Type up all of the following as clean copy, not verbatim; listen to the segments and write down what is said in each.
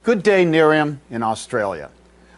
Good day, Miriam, in Australia.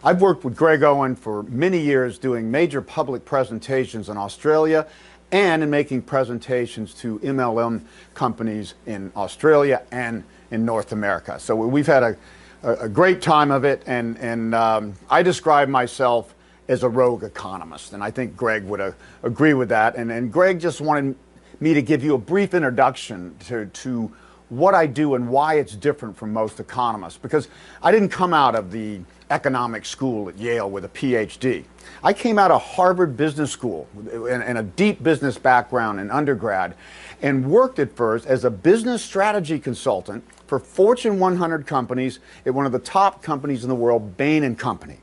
I've worked with Greg Owen for many years doing major public presentations in Australia and in making presentations to MLM companies in Australia and in North America. So we've had a great time of it, and I describe myself as a rogue economist, and I think Greg would agree with that. And Greg just wanted me to give you a brief introduction to what I do and why it's different from most economists, because I didn't come out of the economic school at Yale with a PhD. I came out of Harvard Business School and a deep business background in undergrad, and worked at first as a business strategy consultant for Fortune 100 companies at one of the top companies in the world, Bain & Company.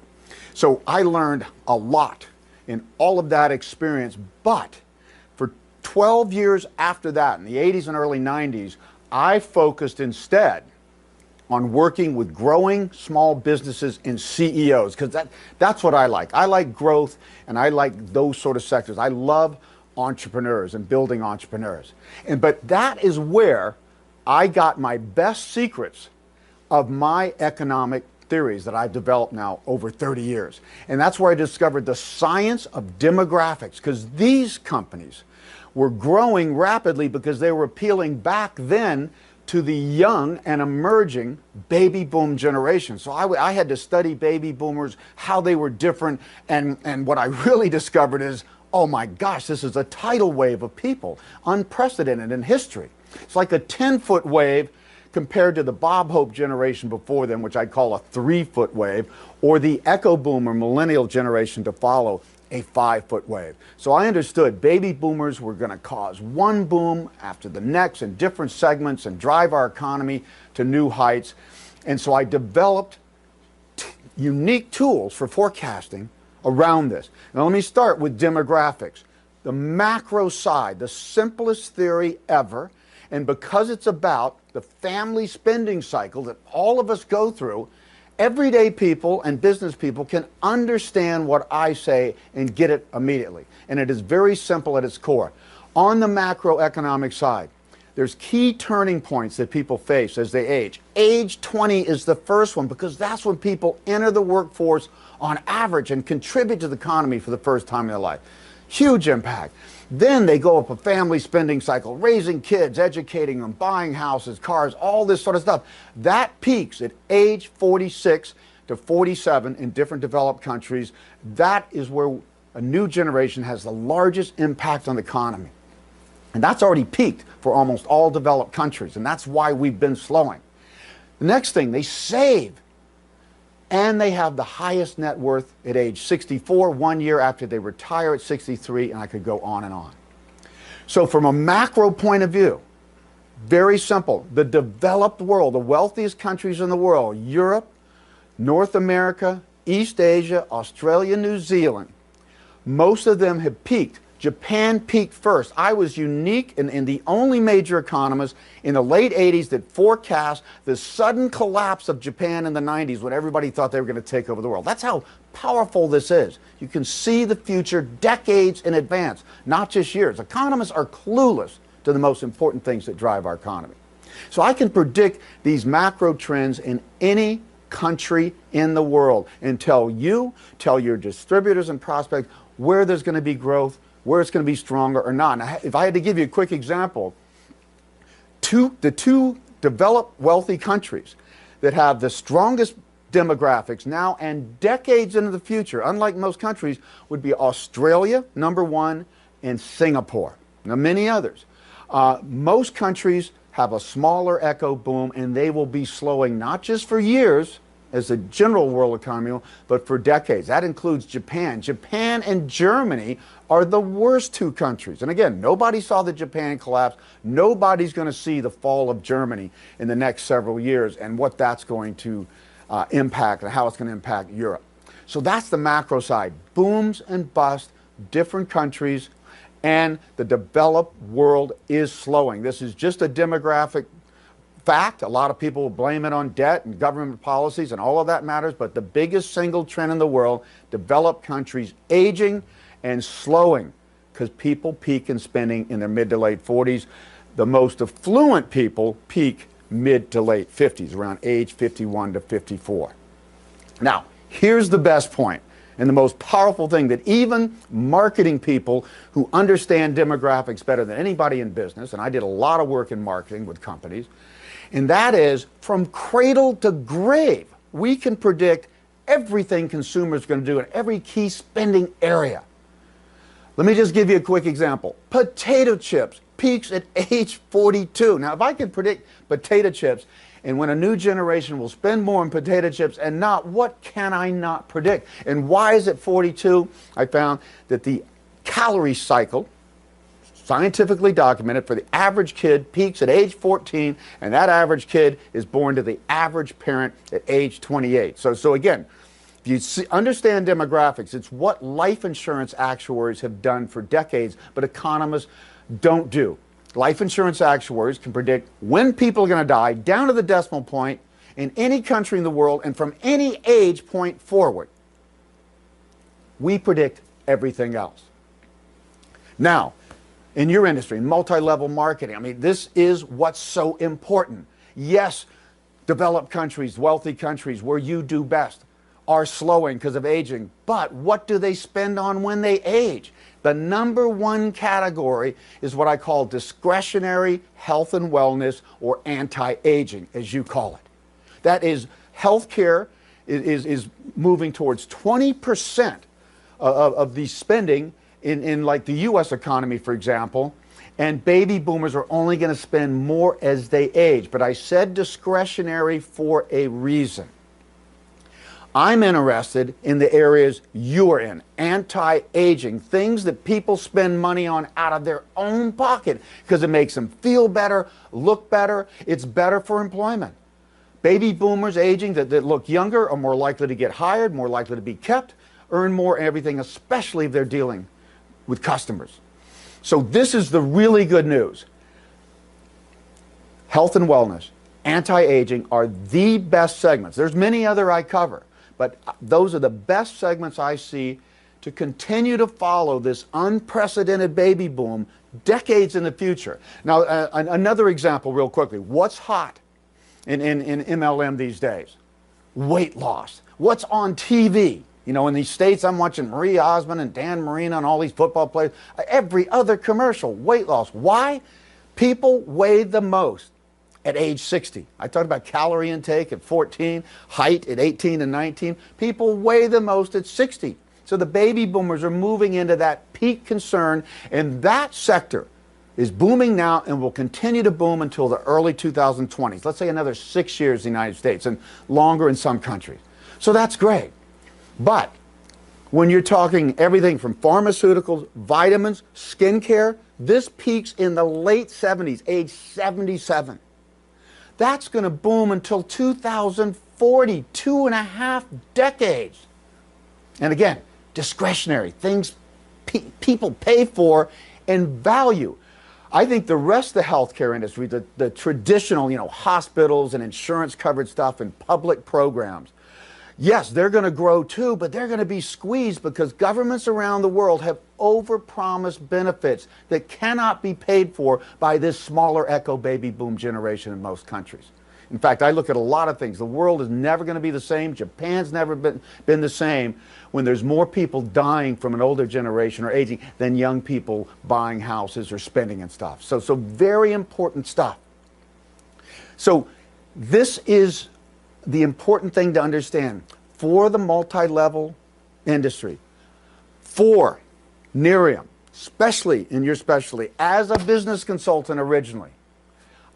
So I learned a lot in all of that experience, but for 12 years after that, in the 80s and early 90s, I focused instead on working with growing small businesses and CEOs, because that's what I like. I like growth, and I like those sort of sectors. I love entrepreneurs and building entrepreneurs. But that is where I got my best secrets of my economic theories that I've developed now over 30 years. And that's where I discovered the science of demographics, because these companies were growing rapidly because they were appealing back then to the young and emerging baby boom generation. So I had to study baby boomers, how they were different, and what I really discovered is, oh my gosh, this is a tidal wave of people, unprecedented in history. It's like a 10-foot wave compared to the Bob Hope generation before them, which I'd call a 3-foot wave, or the Echo Boomer millennial generation to follow, a 5-foot wave. So I understood baby boomers were going to cause one boom after the next in different segments and drive our economy to new heights. And so I developed unique tools for forecasting around this. Now let me start with demographics. The macro side, the simplest theory ever, and because it's about the family spending cycle that all of us go through, everyday people and business people can understand what I say and get it immediately. And it is very simple at its core. On the macroeconomic side, there's key turning points that people face as they age. Age 20 is the first one, because that's when people enter the workforce on average and contribute to the economy for the first time in their life. Huge impact. Then they go up a family spending cycle, raising kids, educating them, buying houses, cars, all this sort of stuff. That peaks at age 46 to 47 in different developed countries. That is where a new generation has the largest impact on the economy. And that's already peaked for almost all developed countries, and that's why we've been slowing. The next thing, they save. And they have the highest net worth at age 64, 1 year after they retire at 63, and I could go on and on. So from a macro point of view, very simple. The developed world, the wealthiest countries in the world, Europe, North America, East Asia, Australia, New Zealand, most of them have peaked. Japan peaked first. I was unique and the only major economist in the late 80s that forecast the sudden collapse of Japan in the 90s when everybody thought they were going to take over the world. That's how powerful this is. You can see the future decades in advance, not just years. Economists are clueless to the most important things that drive our economy. So I can predict these macro trends in any country in the world and tell your distributors and prospects where there's going to be growth, where it's going to be stronger or not. Now, if I had to give you a quick example, the two developed wealthy countries that have the strongest demographics now and decades into the future, unlike most countries, would be Australia, number one, and Singapore. Now, many others. Most countries have a smaller echo boom, and they will be slowing not just for years, as the general world economy, but for decades. That includes Japan. Japan and Germany are the worst two countries. And again, nobody saw the Japan collapse. Nobody's going to see the fall of Germany in the next several years and what that's going to impact and how it's going to impact Europe. So that's the macro side. Booms and busts, different countries, and the developed world is slowing. This is just a demographic fact. A lot of people will blame it on debt and government policies, and all of that matters, but the biggest single trend in the world, developed countries aging and slowing because people peak in spending in their mid to late 40s. The most affluent people peak mid to late 50s, around age 51 to 54. Now, here's the best point and the most powerful thing that even marketing people who understand demographics better than anybody in business, and I did a lot of work in marketing with companies, and that is from cradle to grave, we can predict everything consumers are going to do in every key spending area. Let me just give you a quick example. Potato chips peaks at age 42. Now, if I could predict potato chips and when a new generation will spend more on potato chips and not, what can I not predict? And why is it 42? I found that the calorie cycle, scientifically documented, for the average kid peaks at age 14, and that average kid is born to the average parent at age 28. So again, if you understand demographics, it's what life insurance actuaries have done for decades, but economists don't do. Life insurance actuaries can predict when people are going to die down to the decimal point in any country in the world and from any age point forward. We predict everything else. Now, in your industry, in multi-level marketing, I mean, this is what's so important. Yes, developed countries, wealthy countries where you do best are slowing because of aging, but what do they spend on when they age? The number one category is what I call discretionary health and wellness, or anti-aging, as you call it. That is, healthcare is moving towards 20% of the spending in like the U.S. economy, for example, and baby boomers are only going to spend more as they age. But I said discretionary for a reason. I'm interested in the areas you're in, anti-aging, things that people spend money on out of their own pocket because it makes them feel better, look better, it's better for employment. Baby boomers aging that look younger are more likely to get hired, more likely to be kept, earn more and everything, especially if they're dealing with customers. So this is the really good news. Health and wellness, anti-aging are the best segments. There's many other I cover, but those are the best segments I see to continue to follow this unprecedented baby boom decades in the future. Now, another example real quickly. What's hot in MLM these days? Weight loss. What's on TV? You know, in these states, I'm watching Marie Osmond and Dan Marino and all these football players. Every other commercial, weight loss. Why? People weigh the most at age 60. I talked about calorie intake at 14, height at 18 and 19. People weigh the most at 60. So the baby boomers are moving into that peak concern, and that sector is booming now and will continue to boom until the early 2020s. Let's say another 6 years in the United States and longer in some countries. So that's great. But when you're talking everything from pharmaceuticals, vitamins, skincare, this peaks in the late 70s, age 77. That's going to boom until 2040, 2.5 decades. And again, discretionary, things people pay for and value. I think the rest of the healthcare industry, the traditional, hospitals and insurance covered stuff and public programs, yes, they're going to grow too, but they're going to be squeezed because governments around the world have overpromised benefits that cannot be paid for by this smaller echo baby boom generation in most countries. In fact, I look at a lot of things. The world is never going to be the same. Japan's never been the same when there's more people dying from an older generation or aging than young people buying houses or spending and stuff. So very important stuff. So this is the important thing to understand for the multi-level industry, for Nerium, especially in your specialty, as a business consultant originally,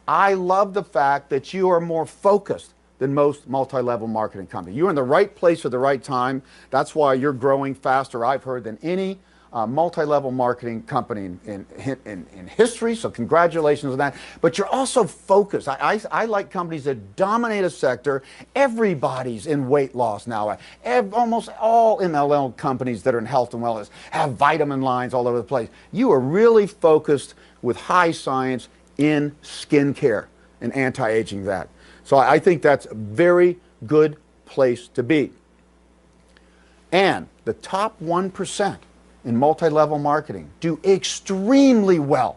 I love the fact that you are more focused than most multi-level marketing companies. You're in the right place at the right time. That's why you're growing faster, I've heard, than any multi-level marketing company in history, so congratulations on that. But you're also focused. I like companies that dominate a sector. Everybody's in weight loss now. Almost all MLM companies that are in health and wellness have vitamin lines all over the place. You are really focused with high science in skincare and anti-aging that. So I think that's a very good place to be. And the top 1% in multi-level marketing do extremely well.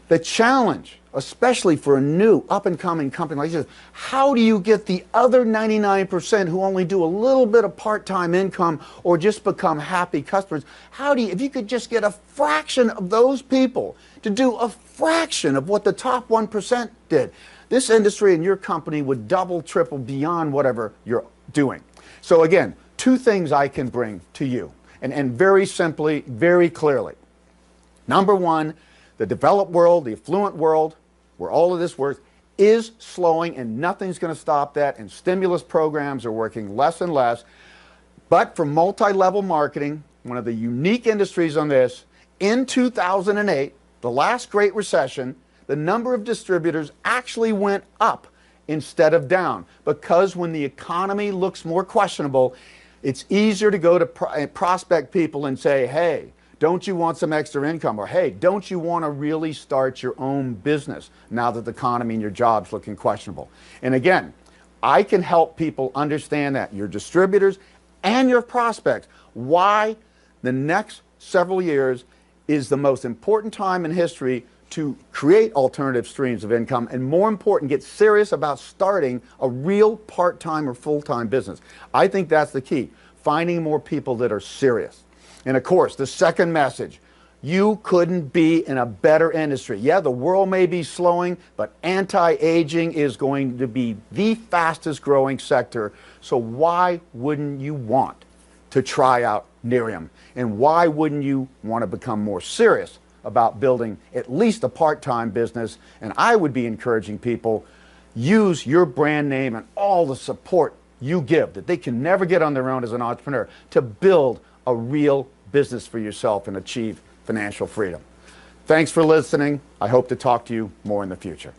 The challenge especially for a new up-and-coming company like this, how do you get the other 99% who only do a little bit of part-time income or just become happy customers? How do you, if you could just get a fraction of those people to do a fraction of what the top 1% did, this industry and your company would double, triple beyond whatever you're doing. So again, two things I can bring to you, and very simply, very clearly. Number one, the developed world, the affluent world, where all of this works, is slowing, and nothing's going to stop that, and stimulus programs are working less and less. But for multi-level marketing, one of the unique industries on this, in 2008, the last Great Recession, the number of distributors actually went up instead of down, because when the economy looks more questionable, it's easier to go to prospect people and say, hey, don't you want some extra income? Or, hey, don't you want to really start your own business now that the economy and your job's looking questionable? And again, I can help people understand that, your distributors and your prospects, why the next several years is the most important time in history to create alternative streams of income, and more important, get serious about starting a real part-time or full-time business. I think that's the key, finding more people that are serious. And of course, the second message, you couldn't be in a better industry. Yeah, the world may be slowing, but anti-aging is going to be the fastest growing sector. So why wouldn't you want to try out Nerium? And why wouldn't you want to become more serious about building at least a part-time business? And I would be encouraging people, use your brand name and all the support you give that they can never get on their own as an entrepreneur to build a real business for yourself and achieve financial freedom. Thanks for listening. I hope to talk to you more in the future.